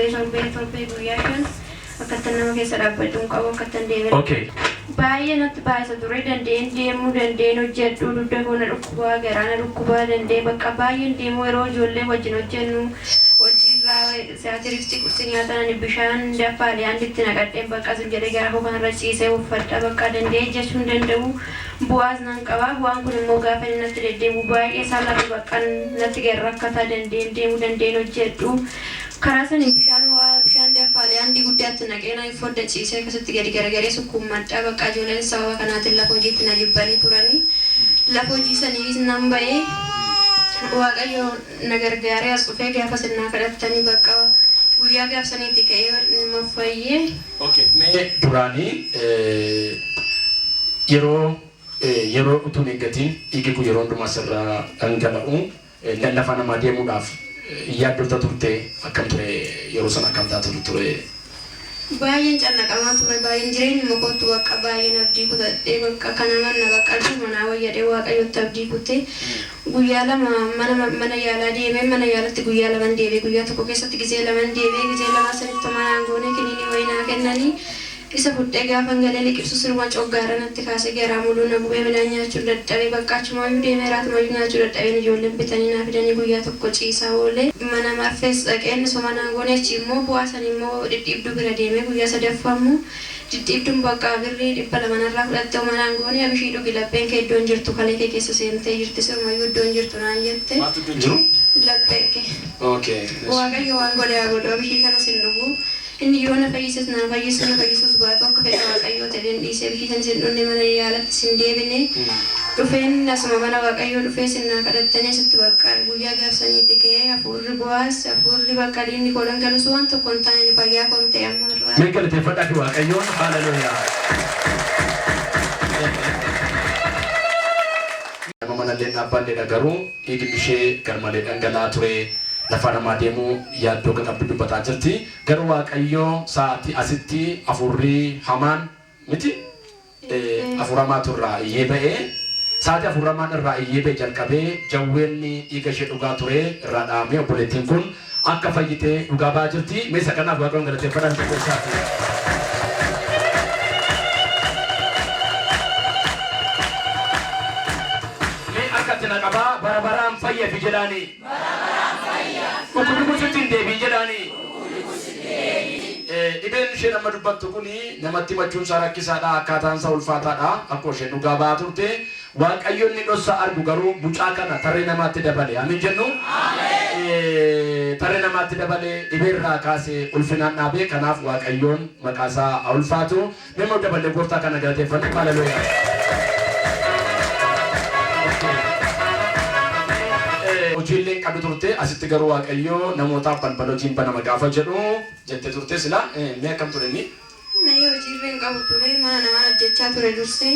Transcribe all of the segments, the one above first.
torbee guyyaa shan akkatti nama keessa dhaabbatu hin qabu akkatti deemee. Okay. Baay'ee natti baay'isa ture dandeen deemuu dandeen hojjedhu dugda koona dhukkubaa garaana dhukkubaa dandee bakka baay'een deemuu yeroo ijoollee wajjin hojjennu hojiirraa sa'aatii qursi nyaatan bishaan daffaadhe handitti naqadheen bakka sun jedhee gara koo kanarra ciisee uffadha bakka dandee jechuu hin danda'u bu'aas nan qaba bu'aan kun immoo gaafa inni natti deddeebi'u baay'ee salphatu bakka natti gara rakkataa dandeen deemuu dandeen hojjedhu. Karaa sanii bishaan daffaadhe handi guddaatti naqee na uffadha ciisee akkasitti gadi garagaree sukkuummadha bakka ijoolleen sababa kanaatiin lafa hojiitti na jibbanii turanii lafa hojii saniis nan ba'ee waaqayyo na gargaaree as dhufee gaafa sinnaa kadhattanii bakka guyyaa gaaf saniitti ka'ee nama fayyee. Okay. Mee duraanii yeroo utuu hin eeggatiin dhiigni kun yeroo hundumaa sirraa dhangala'u lafa namaa deemuudhaaf yaaddota turte akkam ture yeroo sana akkam taatu ture? Baay'een cannaqamaa ture baay'een jireenyi mokootu bakka baay'een abdii kutadhee bakka kana manna bakka manaa wayyadhee waaqayyotti abdii kutee guyyaa lama mana yaalaa deemee mana yaalatti guyyaa laman deebee guyyaa tokko keessatti gizee laman deebee gizee lama sanitti manaan goone kiniini wayinaa kennanii isa fuudhee gaafa galee liqibsu siruma coggaara natti kaasee garaa muluu na gubee midhaan nyaachuu dadhabee bakka achumayyuu deemee raatumayyuu nyaachuu dadhabeen ijoolleen bitanii naa fidanii guyyaa tokko ciisaa oolee mana marfees dhaqeen soma naangoon achi immoo bu'aasan immoo dhidhiibduu bira deemee guyyaa sadaffaa immoo dhidhiibduun bakka birrii 200 irraa fudhattee oma naangoon abishii dhugi lapheen kee iddoon jirtu kalee kee keessa seentee jirti sirumayyuu iddoon jirtu naan jette. Maaltu iddoon jiru? Lapheen kee. Okay. Waaqayyo waan godhe haa godhu abishii kana sin dhugu. Inni yoo na fayyisus na fayyisuus baatu akka fedha waaqayyoo ta'een dhiisee bishaan sin dhunne mana yaalatti sin deebine dhufeen asuma mana waaqayyoo dhufee sin naa kadhattanii sitti bakka guyyaa gaafsaniitti ka'ee hafuurri bu'aas hafuurri bakka dhiinni koo dhangalus waan tokko hin taane fayyaa koon ta'e ammarraa. Mee galateeffadhaa fi waaqayyoon haaleluyyaa. Nama manallee dhaabballeedha garuu dhiigni ishee garmalee dhangala'aa ture. Lafa namaa deemuu yaaddoo qabdu dubbataa jirti. Garuu waaqayyoo sa'aatii asitti afurri hamaan miti afuramaa turraa iyyee ba'ee sa'aatii afuramaan irraa iyyee ba'e jalqabee jawweenni dhiiga ishee dhugaa ture irraa dhahamee obboleettiin kun akka fayyitee dhugaa ba'aa jirti. Meeshaa kanaaf waaqayyoon galateeffadhaan tokkosaati. Mee akkatti na qabaa bara baraan fayyafi jedhaanii. Kukuli kusitin deebii jedhaanii. Dhibeen ishee nama dubbattu kuni namatti machuun isaa rakkisaadha akkaataan isaa ulfaataadha akkoo isheen dhugaa ba'aa turte waaqayyoon ni dhossa argu garuu mucaa kana tarree namaatti dabale amiin jennu. Tarree namaatti dabale dhibeerraa kaasee ulfinaan dhaabee kanaaf waaqayyoon maqaa isaa ulfaatu nama dabalee gooftaa kana galateeffanne haaleluyyaa. Hojiileen qabdu turte asitti garuu waaqayyoo namootaaf balbala hojiin banama gaafa jedhu jettee turte sila mee akkam ture inni? Mee hojiileen qabu ture mana namaan hojjechaa ture dursee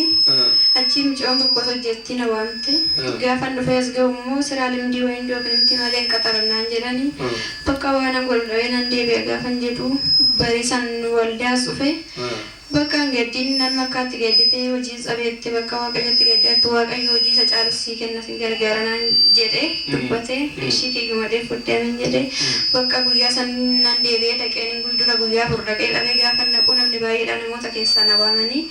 achi mucaan tokkos hojjetti na waamte gaafa dhufees ga'u immoo siraa limdii wayiin dookinimti malee qaxarannaan jedhanii bakka waan godhudhawee nan deebi'a gaafan jedhu bariisan waldaas dhufe bakka gaddiin nan makkaatti gadditee hojii sabeetti bakka waaqayyotti gaddaattu waaqayyo hojii isa caalus sii kenna sin gargaaranaan jedhe dubbate ishii kiyyuu madee fuddeemin jedhe bakka guyyaa san nan deebi'ee dhaqeen dura guyyaa afur dhaqee dhabee gaafa naqu namni baay'eedhaan namoota keessaa na waamanii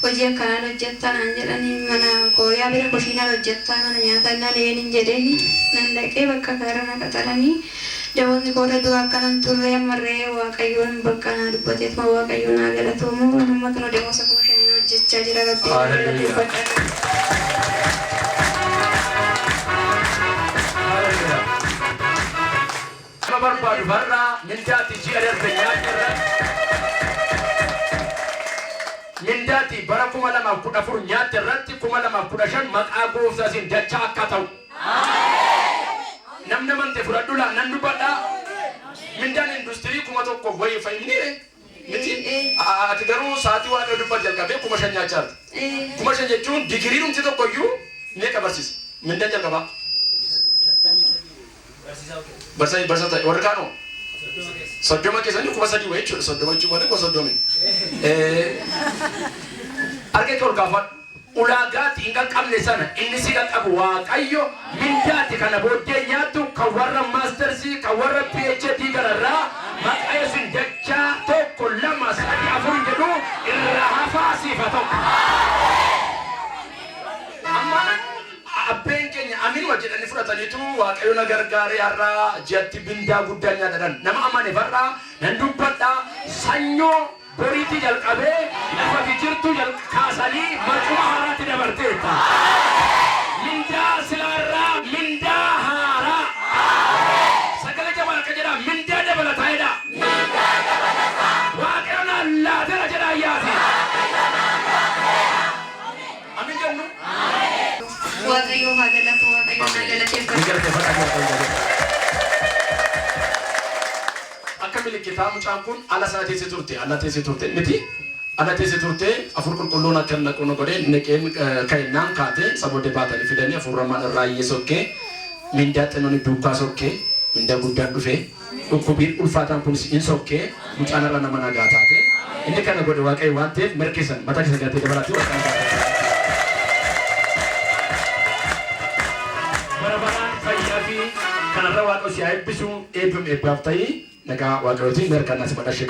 hojii akkanaan hojjettaa naan jedhanii mana kooriyaa bira koshiinaan hojjettaa mana nyaataa nan eenin jedheeni nan dhaqee bakka kaara na qaxaranii Daawwanni kooda dura akkanan turre ammarree waaqayyoon bakka na dubbateetuma waaqayyoon haa galatoomu amma kana deemuusa kuma shaniin hojjechaa jira rabbii. Nama barbaadu barraa mindaati ji'a darbe nyaata mindaati bara 2014 nyaata irratti 2015 maqaa gooftaan dachaa akka ta'u. Namni mante furadhula nan dubbadha mindaan industirii kuma tokko wayii fayyinire miti ati garuu sa'aatii waan dubbat jalqabee 5,000 nyaachaati 5,000 jechuun digirii dhumti tokko iyyuu meeqa barsiisa mindaan jalqabaa barsiisa warri kaanoo soddoma keessanii 3,000 wayii jechuudha soddoma jechuun malee 30 argee ol gaafadhu ulaagaati inga qabne sana inni si qabu waaqayyo mindaati kana booddee nyaatu kan warra maastersii kan warra PhD gararraa maqeesin jecha tokko lama sadii afur jedhu irra hafaasiifatu. Amma abbeen keenya amin wajjidhani fudhataniitu waaqayyo na gargaaree har'a ji'atti bindaa guddaa nyaatan nama amane farra nan dubbadha sanyoo boriitii jalqabee lafa jirtu kaasanii maquma haaraatti dabarteetta. Mindaa silaarraa mindaa haaraa. Sagale jabaan akka jedhaa mindaa dabalataa'edha. Waaqayyoon allaatera jedhaa ayyaati. Amin jennu. Waaqayyo haa galatu waaqayyoon haa galateeffatu. Akka milikitaa mucaan kun ala sana teessee turte ala teessee turte miti ala teessee turte afur qulqulluun akka naqoon godhee neqeen ka'innaan kaatee saboota baatanii fidanii afurramaan irraa sokkee mindaa xinnoon duukaa sokkee mindaa guddaan dhufee dhukkubiin ulfaataan kunis in sokkee mucaan irra nama nagaa taate inni kana godhe waaqayyo waan ta'eef mirkisan mataa keessa gaatee dabalatee waan barabaraan fayyaa fi kanarra waan osii eebbisuu eebbaaf ta'ii nagaa waaqayyootiin mirkanaa si madashee